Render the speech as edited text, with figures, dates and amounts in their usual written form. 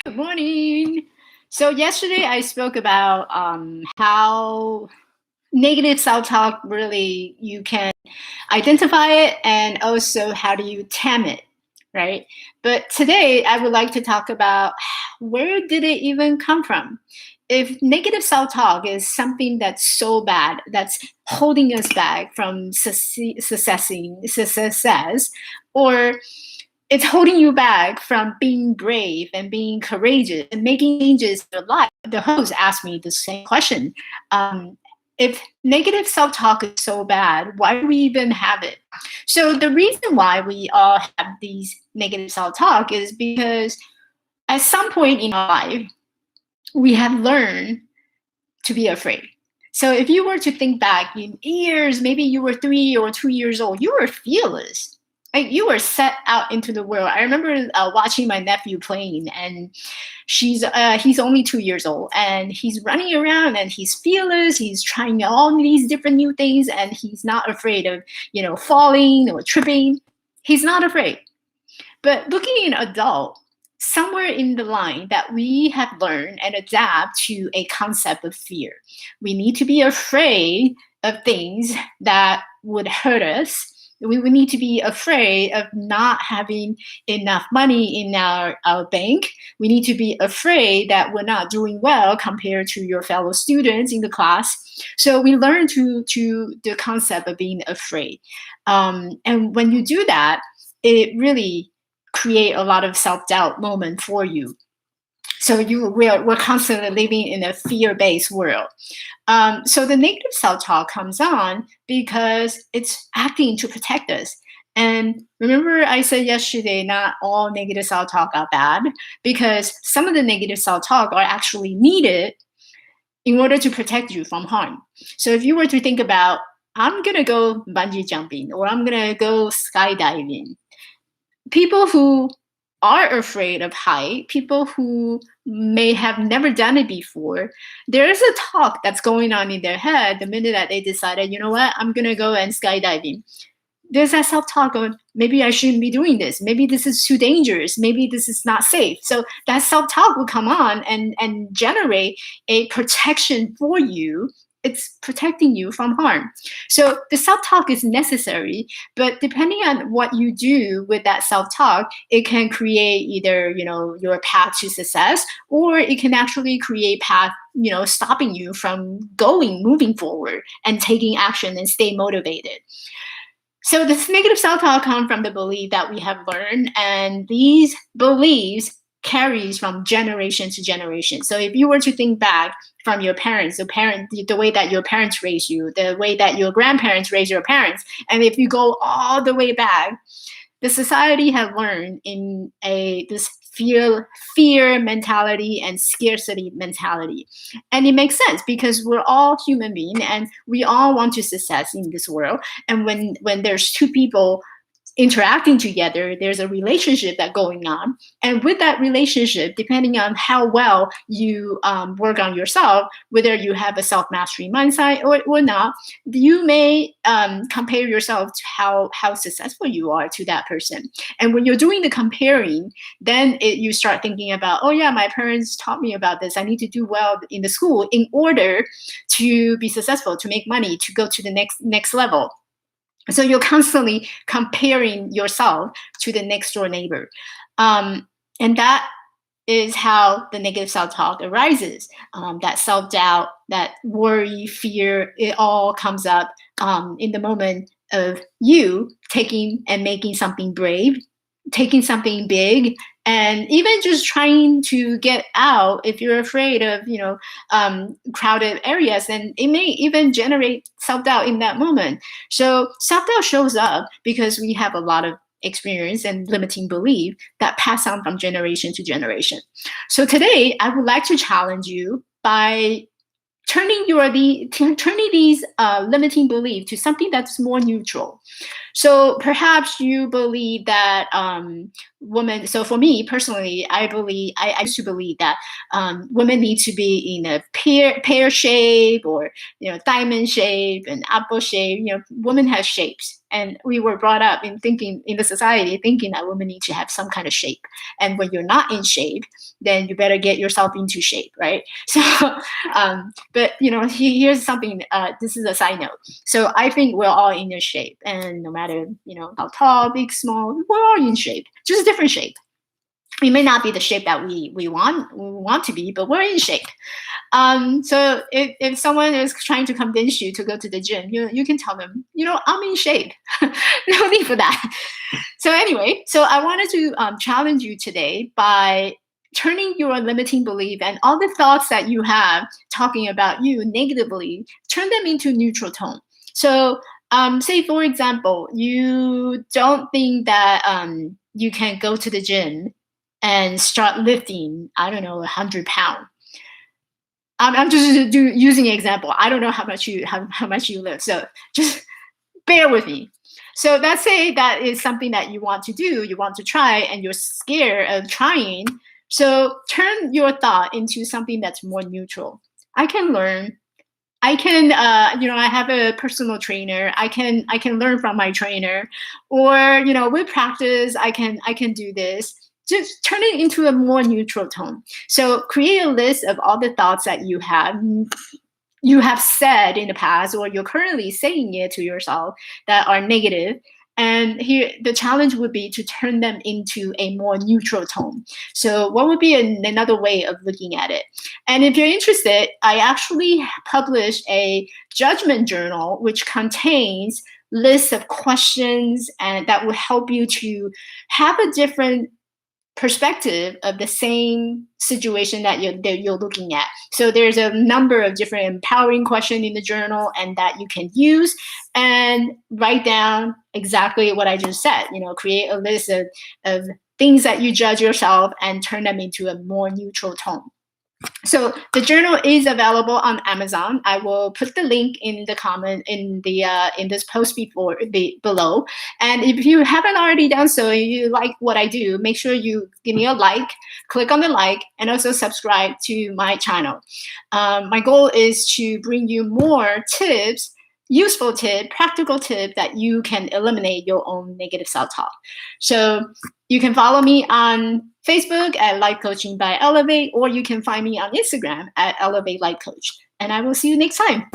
Good morning. So yesterday I spoke about how negative self-talk really you can identify it and also how do you tame it, right? But today I would like to talk about where did it even come from? If negative self-talk is something that's so bad that's holding us back from success, or it's holding you back from being brave and being courageous and making changes in your life. The host asked me the same question. If negative self talk is so bad, why do we even have it? So, the reason why we all have these negative self talk is because at some point in our life, we have learned to be afraid. So, if you were to think back in years, maybe you were 3 or 2 years old, you were fearless. Like you were set out into the world. I remember watching my nephew playing, and he's only 2 years old, and he's running around, and he's fearless. He's trying all these different new things, and he's not afraid of falling or tripping. He's not afraid. But looking in adult, somewhere in the line that we have learned and adapt to a concept of fear. We need to be afraid of things that would hurt us. We need to be afraid of not having enough money in our bank. We need to be afraid that we're not doing well compared to your fellow students in the class. So we learn to the concept of being afraid. And when you do that, it really create a lot of self-doubt moment for you. So we're constantly living in a fear-based world. So the negative self-talk comes on because it's acting to protect us. And remember, I said yesterday, not all negative self-talk are bad, because some of the negative self-talk are actually needed in order to protect you from harm. So if you were to think about, I'm gonna go bungee jumping, or I'm gonna go skydiving, people who are afraid of height, people who may have never done it before, there is a talk that's going on in their head the minute that they decided, you know what, I'm gonna go and skydiving. There's that self-talk of maybe I shouldn't be doing this. Maybe this is too dangerous. Maybe this is not safe. So that self-talk will come on and generate a protection for you. It's protecting you from harm. So the self-talk is necessary, but depending on what you do with that self-talk, it can create either your path to success, or it can actually create path stopping you from moving forward and taking action and stay motivated. So this negative self-talk comes from the belief that we have learned, and these beliefs carries from generation to generation. So if you were to think back from your parents, the way that your parents raised you, the way that your grandparents raised your parents, and if you go all the way back, the society have learned in this fear mentality and scarcity mentality. And it makes sense because we're all human beings and we all want to success in this world. And when there's two people interacting together, there's a relationship that going on, and with that relationship, depending on how well you work on yourself, whether you have a self-mastery mindset or not, you may compare yourself to how successful you are to that person. And when you're doing the comparing, then you start thinking about, oh yeah, my parents taught me about this, I need to do well in the school in order to be successful, to make money, to go to the next level. So you're constantly comparing yourself to the next door neighbor. And that is how the negative self-talk arises. That self-doubt, that worry, fear, it all comes up in the moment of you taking and making something brave, taking something big, and even just trying to get out. If you're afraid of crowded areas, then it may even generate self-doubt in that moment. So self-doubt shows up because we have a lot of experience and limiting belief that pass on from generation to generation. So today I would like to challenge you by turning these limiting belief to something that's more neutral. So perhaps you believe that women. So for me personally, I used to believe that women need to be in a pear shape, or diamond shape and apple shape. Women have shapes, and we were brought up in thinking in the society thinking that women need to have some kind of shape. And when you're not in shape, then you better get yourself into shape, right? So, but here's something. This is a side note. So I think we're all in a shape, and no matter how tall, big, small, we're all in shape, just different shape. We may not be the shape that we want to be, but we're in shape. So if someone is trying to convince you to go to the gym, you can tell them, I'm in shape. No need for that. So anyway, so I wanted to challenge you today by turning your limiting belief and all the thoughts that you have talking about you negatively, turn them into neutral tone. So say, for example, you don't think that you can go to the gym and start lifting, I don't know, 100 pounds. I'm just using an example. I don't know how much you lift, so just bear with me. So let's say that is something that you want to do, you want to try, and you're scared of trying. So turn your thought into something that's more neutral. I can learn. I can, I have a personal trainer. I can learn from my trainer, or with practice, I can do this. Just turn it into a more neutral tone. So create a list of all the thoughts that you have said in the past, or you're currently saying it to yourself, that are negative. And here the challenge would be to turn them into a more neutral tone. So what would be another way of looking at it? And if you're interested, I actually published a judgment journal which contains lists of questions, and that will help you to have a different perspective of the same situation that you're looking at. So there's a number of different empowering questions in the journal, and that you can use and write down exactly what I just said. Create a list of things that you judge yourself and turn them into a more neutral tone. So the journal is available on Amazon. I will put the link in the comment in this post below. And if you haven't already done so, and you like what I do, make sure you give me a like, click on the like, and also subscribe to my channel. My goal is to bring you more tips, useful tip, practical tip that you can eliminate your own negative self-talk. So you can follow me on Facebook at Life Coaching by Elevate, or you can find me on Instagram at Elevate Life Coach. And I will see you next time.